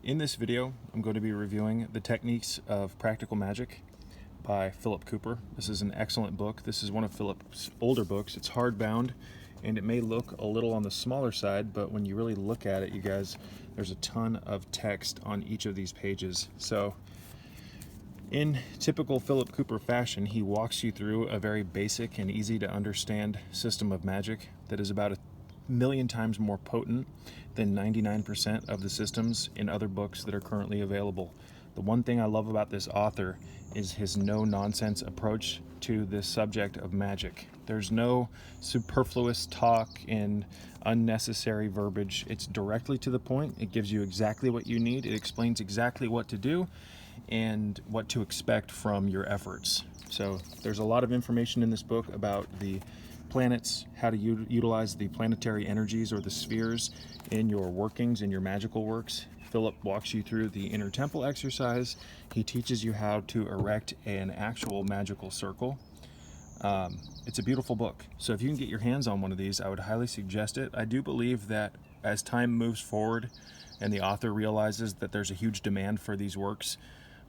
In this video, I'm going to be reviewing The Techniques of Practical Magick by Phillip Cooper. This is an excellent book. This is one of Phillip's older books. It's hardbound, and it may look a little on the smaller side, but when you really look at it, you guys, there's a ton of text on each of these pages. So, in typical Phillip Cooper fashion, he walks you through a very basic and easy to understand system of magic that is about 1,000,000 times more potent than 99% of the systems in other books that are currently available. The one thing I love about this author is his no-nonsense approach to this subject of magic. There's no superfluous talk and unnecessary verbiage. It's directly to the point. It gives you exactly what you need. It explains exactly what to do and what to expect from your efforts. So there's a lot of information in this book about the planets, how to utilize the planetary energies or the spheres in your workings, in your magical works. Phillip walks you through the inner temple exercise. He teaches you how to erect an actual magical circle. It's a beautiful book. So if you can get your hands on one of these, I would highly suggest it. I do believe that as time moves forward and the author realizes that there's a huge demand for these works,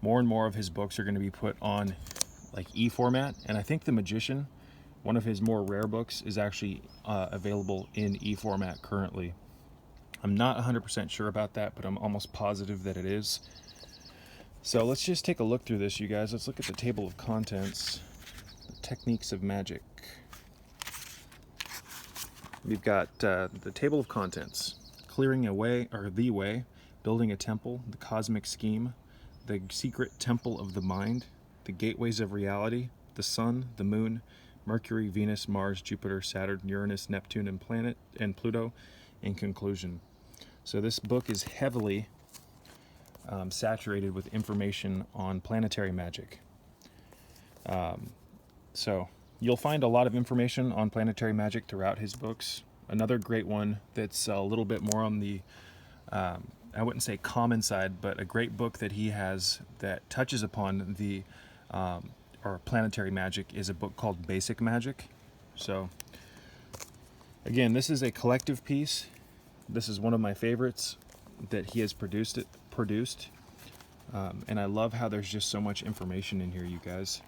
more and more of his books are going to be put on like e-format. And I think The Magician, one of his more rare books, is actually available in e-format currently. I'm not 100% sure about that, but I'm almost positive that it is. So let's just take a look through this, you guys. Let's look at the table of contents. The Techniques of Magick. We've got the table of contents. Clearing a way, or the way, building a temple, the cosmic scheme, the secret temple of the mind, the gateways of reality, the sun, the moon, Mercury, Venus, Mars, Jupiter, Saturn, Uranus, Neptune, and Pluto, in conclusion. So this book is heavily saturated with information on planetary magic. So you'll find a lot of information on planetary magic throughout his books. Another great one that's a little bit more on the, I wouldn't say common side, but a great book that he has that touches upon the or planetary magic is a book called Basic Magic. So again, this is a collective piece. This is one of my favorites that he has produced. And I love how there's just so much information in here, you guys.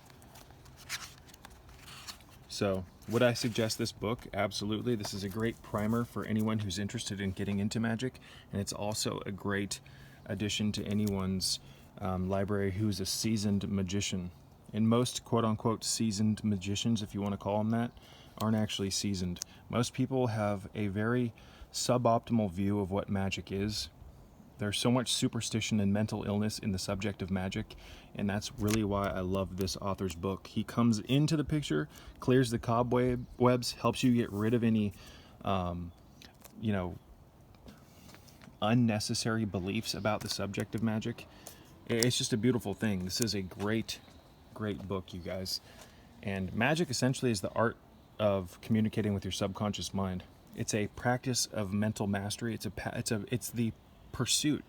So would I suggest this book? Absolutely. This is a great primer for anyone who's interested in getting into magic, and it's also a great addition to anyone's library who's a seasoned magician. And most quote-unquote seasoned magicians, if you want to call them that, aren't actually seasoned. Most people have a very suboptimal view of what magic is. There's so much superstition and mental illness in the subject of magic, and that's really why I love this author's book. He comes into the picture, clears the cobwebs, helps you get rid of any, unnecessary beliefs about the subject of magic. It's just a beautiful thing. This is a great book, you guys. And magic essentially is the art of communicating with your subconscious mind. It's a practice of mental mastery. It's the pursuit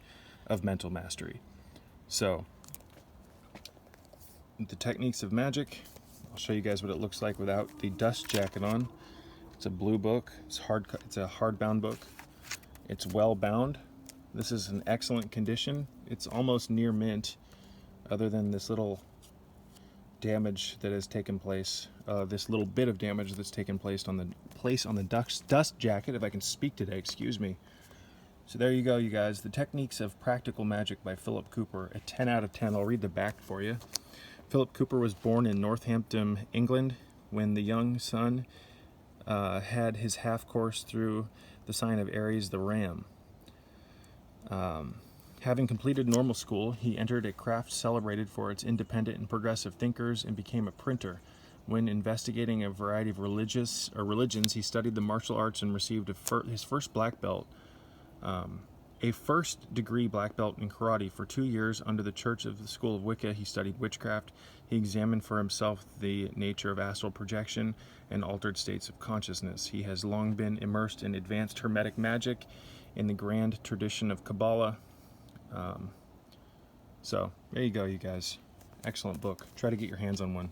of mental mastery. So, The Techniques of Magick. I'll show you guys what it looks like without the dust jacket on. It's a blue book. It's a hardbound book. It's well bound. This is in excellent condition. It's almost near mint, other than this little damage that has taken place, this little bit of damage that's taken place on the dust jacket, if I can speak today, excuse me. So there you go, you guys. The Techniques of Practical Magick by Phillip Cooper, a 10 out of 10. I'll read the back for you. Phillip Cooper was born in Northampton, England, when the young son had his half course through the sign of Aries the Ram. Having completed normal school, he entered a craft celebrated for its independent and progressive thinkers and became a printer. When investigating a variety of religions, he studied the martial arts and received his first black belt, a first-degree black belt in karate. For 2 years under the Church of the School of Wicca, he studied witchcraft. He examined for himself the nature of astral projection and altered states of consciousness. He has long been immersed in advanced Hermetic magic in the grand tradition of Kabbalah. So there you go, you guys. Excellent book. Try to get your hands on one.